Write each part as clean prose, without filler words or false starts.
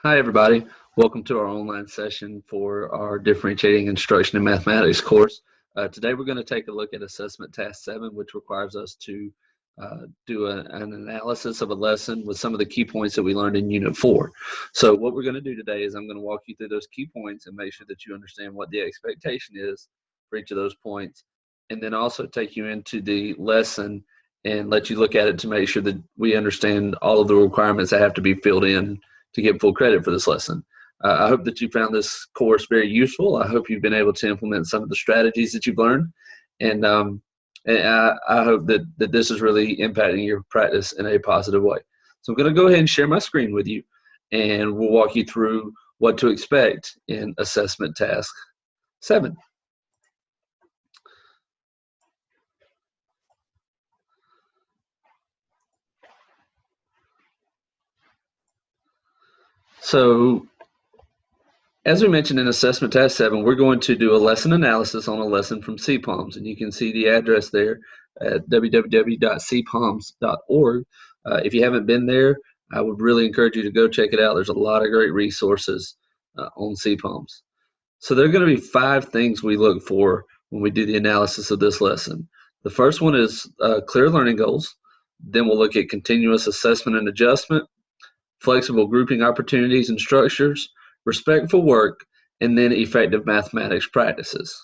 Hi, everybody. Welcome to our online session for our Differentiating Instruction in Mathematics course. Today, we're going to take a look at Assessment Task 7, which requires us to do an analysis of a lesson with some of the key points that we learned in Unit 4. So what we're going to do today is I'm going to walk you through those key points and make sure that you understand what the expectation is for each of those points, and then also take you into the lesson and let you look at it to make sure that we understand all of the requirements that have to be filled in to get full credit for this lesson. I hope that you found this course very useful. I hope you've been able to implement some of the strategies that you've learned, and I hope that this is really impacting your practice in a positive way. So I'm going to go ahead and share my screen with you, and we'll walk you through what to expect in Assessment Task 7. So as we mentioned in Assessment Task 7, we're going to do a lesson analysis on a lesson from CPALMS, and you can see the address there at www.cpalms.org. If you haven't been there, I would really encourage you to go check it out. There's a lot of great resources on CPALMS. So there are going to be 5 things we look for when we do the analysis of this lesson. The first one is clear learning goals. Then we'll look at continuous assessment and adjustment, flexible grouping opportunities and structures, respectful work, and then effective mathematics practices.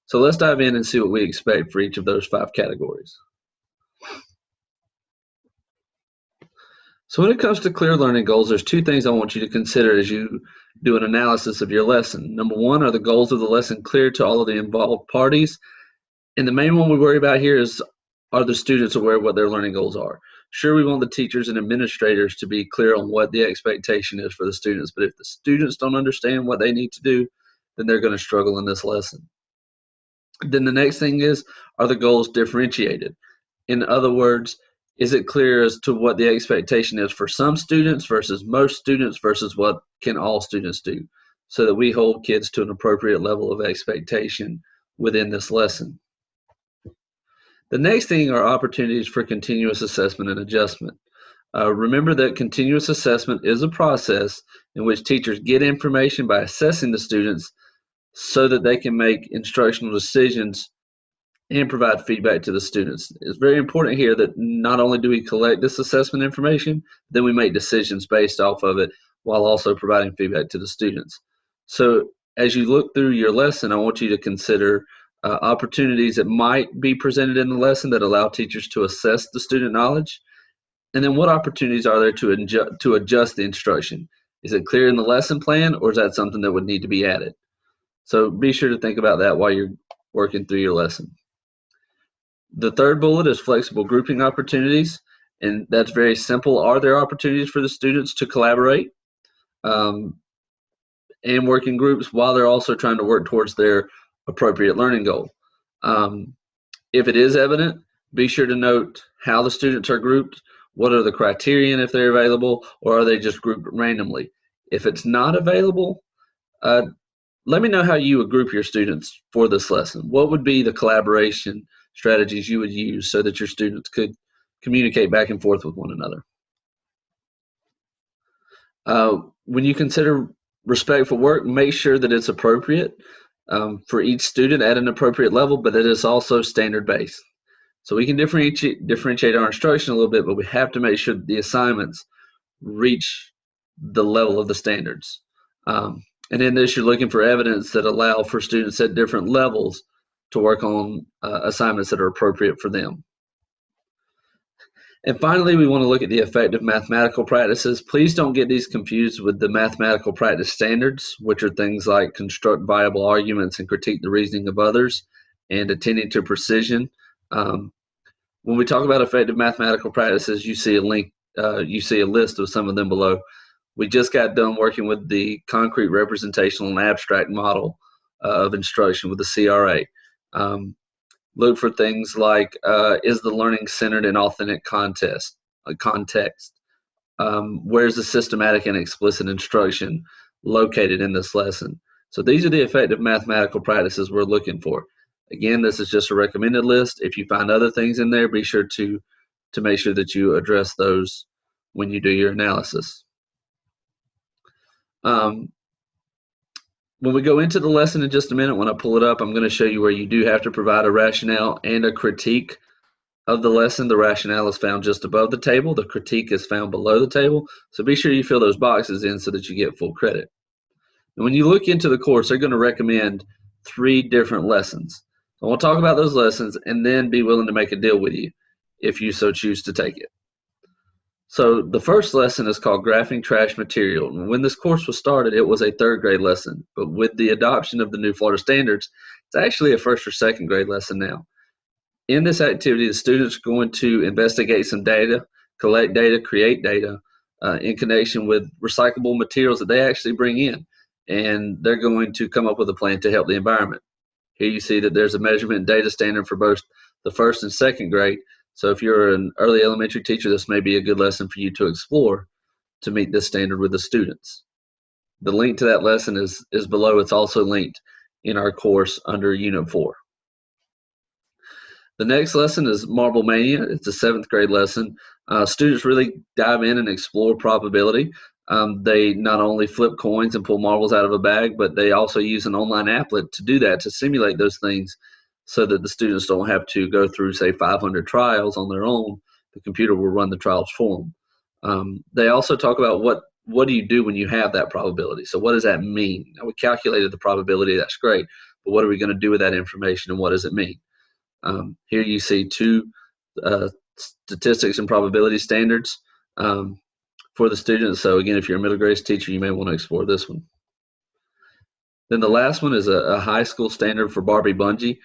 So let's dive in and see what we expect for each of those 5 categories. So when it comes to clear learning goals, there's 2 things I want you to consider as you do an analysis of your lesson. Number 1, are the goals of the lesson clear to all of the involved parties? And the main one we worry about here is, are the students aware of what their learning goals are? Sure, we want the teachers and administrators to be clear on what the expectation is for the students, but if the students don't understand what they need to do, then they're going to struggle in this lesson. Then the next thing is, are the goals differentiated? In other words, is it clear as to what the expectation is for some students versus most students versus what can all students do, so that we hold kids to an appropriate level of expectation within this lesson. The next thing are opportunities for continuous assessment and adjustment. Remember that continuous assessment is a process in which teachers get information by assessing the students so that they can make instructional decisions and provide feedback to the students. It's very important here that not only do we collect this assessment information, then we make decisions based off of it while also providing feedback to the students. So as you look through your lesson, I want you to consider opportunities that might be presented in the lesson that allow teachers to assess the student knowledge. And then what opportunities are there to adjust the instruction? Is it clear in the lesson plan, or is that something that would need to be added? So be sure to think about that while you're working through your lesson. The third bullet is flexible grouping opportunities, and that's very simple. Are there opportunities for the students to collaborate and work in groups while they're also trying to work towards their appropriate learning goal? If it is evident, be sure to note how the students are grouped, what are the criterion if they're available, or are they just grouped randomly? If it's not available, let me know how you would group your students for this lesson. What would be the collaboration strategies you would use so that your students could communicate back and forth with one another? When you consider respectful work, make sure that it's appropriate for each student at an appropriate level, but that it's also standard-based. So we can differentiate our instruction a little bit, but we have to make sure that the assignments reach the level of the standards. And in this, you're looking for evidence that allow for students at different levels to work on assignments that are appropriate for them. And finally, we want to look at the effective mathematical practices. Please don't get these confused with the mathematical practice standards, which are things like construct viable arguments and critique the reasoning of others and attending to precision. When we talk about effective mathematical practices, you see a link, you see a list of some of them below. We just got done working with the concrete representational and abstract model of instruction with the CRA. Look for things like, is the learning centered in authentic context? Where's the systematic and explicit instruction located in this lesson? So these are the effective mathematical practices we're looking for. Again, this is just a recommended list. If you find other things in there, be sure to make sure that you address those when you do your analysis. When we go into the lesson in just a minute, when I pull it up, I'm going to show you where you do have to provide a rationale and a critique of the lesson. The rationale is found just above the table. The critique is found below the table. So be sure you fill those boxes in so that you get full credit. And when you look into the course, they're going to recommend 3 different lessons. I want to talk about those lessons and then be willing to make a deal with you if you so choose to take it. So the first lesson is called Graphing Trash Material. And when this course was started, it was a 3rd grade lesson. But with the adoption of the new Florida standards, it's actually a 1st or 2nd grade lesson now. In this activity, the students are going to investigate some data, collect data, create data in connection with recyclable materials that they actually bring in. And they're going to come up with a plan to help the environment. Here you see that there's a measurement data standard for both the 1st and 2nd grade. So if you're an early elementary teacher, this may be a good lesson for you to explore to meet this standard with the students. The link to that lesson is below. It's also linked in our course under Unit 4. The next lesson is Marble Mania. It's a 7th grade lesson. Students really dive in and explore probability. They not only flip coins and pull marbles out of a bag, but they also use an online applet to do that, to simulate those things so that the students don't have to go through, say, 500 trials on their own. The computer will run the trials for them. They also talk about what do you do when you have that probability. So what does that mean? Now, we calculated the probability, that's great, but what are we going to do with that information and what does it mean? Here you see 2 statistics and probability standards for the students. So again, if you're a middle grade teacher, you may want to explore this one. Then the last one is a high school standard for Barbie Bungee.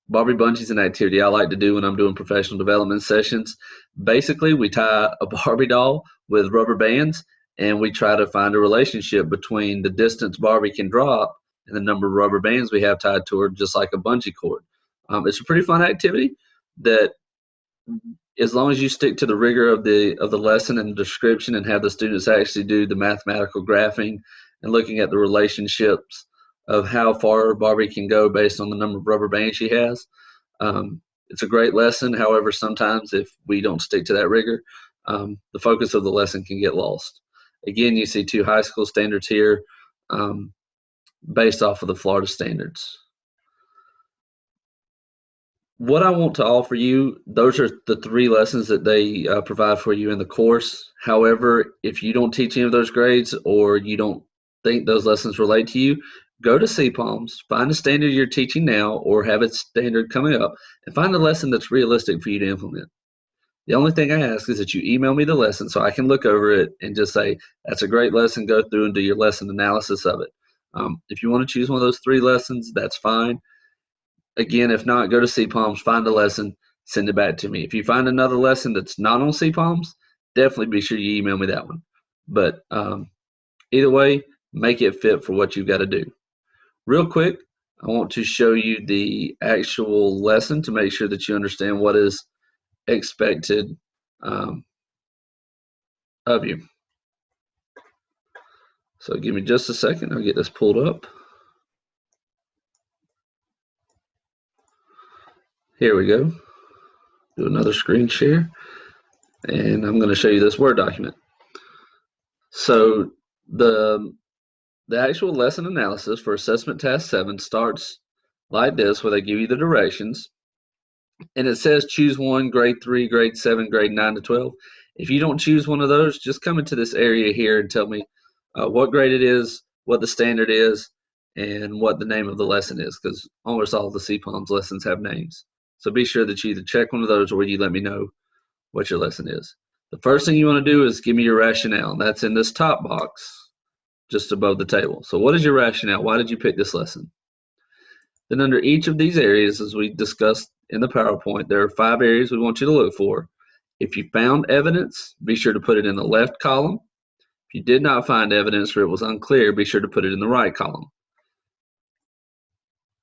Barbie Bungee is an activity I like to do when I'm doing professional development sessions. Basically, we tie a Barbie doll with rubber bands, and we try to find a relationship between the distance Barbie can drop and the number of rubber bands we have tied to her, just like a bungee cord. It's a pretty fun activity that, as long as you stick to the rigor of the lesson and the description and have the students actually do the mathematical graphing and looking at the relationships of how far Barbie can go based on the number of rubber bands she has. It's a great lesson. However, sometimes if we don't stick to that rigor, the focus of the lesson can get lost. Again, you see 2 high school standards here based off of the Florida standards. What I want to offer you, those are the 3 lessons that they provide for you in the course. However, if you don't teach any of those grades or you don't think those lessons relate to you, go to CPALMS, find a standard you're teaching now or have a standard coming up, and find a lesson that's realistic for you to implement. The only thing I ask is that you email me the lesson so I can look over it and just say, that's a great lesson, go through and do your lesson analysis of it. If you want to choose one of those 3 lessons, that's fine. Again, if not, go to CPALMS, find a lesson, send it back to me. If you find another lesson that's not on CPALMS, definitely be sure you email me that one. But either way, make it fit for what you've got to do. Real quick, I want to show you the actual lesson to make sure that you understand what is expected of you. So give me just a second, I'll get this pulled up. Here we go. Do another screen share, and I'm going to show you this Word document. So the actual lesson analysis for assessment task 7 starts like this, where they give you the directions, and it says choose one, grade 3, grade 7, grade 9 to 12. If you don't choose one of those, just come into this area here and tell me what grade it is, what the standard is, and what the name of the lesson is, because almost all of the CPALMS lessons have names. So be sure that you either check one of those or you let me know what your lesson is. The first thing you want to do is give me your rationale. That's in this top box just above the table. So what is your rationale? Why did you pick this lesson? Then under each of these areas, as we discussed in the PowerPoint, there are 5 areas we want you to look for. If you found evidence, be sure to put it in the left column. If you did not find evidence or it was unclear, be sure to put it in the right column.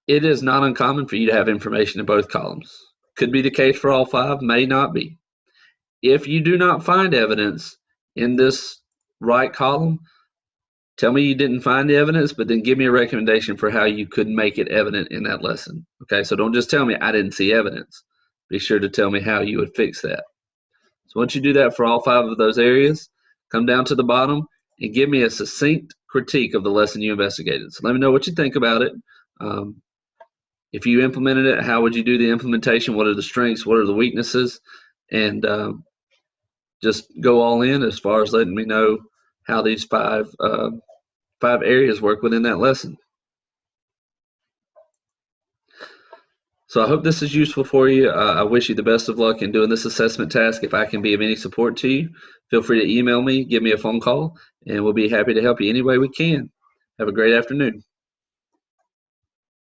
It is not uncommon for you to have information in both columns. Could be the case for all 5, may not be. If you do not find evidence in this right column, tell me you didn't find the evidence, but then give me a recommendation for how you could make it evident in that lesson. Okay, so don't just tell me I didn't see evidence. Be sure to tell me how you would fix that. So once you do that for all 5 of those areas, come down to the bottom and give me a succinct critique of the lesson you investigated. So let me know what you think about it. If you implemented it, how would you do the implementation? What are the strengths? What are the weaknesses? And just go all in as far as letting me know how these five areas work within that lesson. So I hope this is useful for you. I wish you the best of luck in doing this assessment task. If I can be of any support to you, feel free to email me, give me a phone call, and we'll be happy to help you any way we can. Have a great afternoon.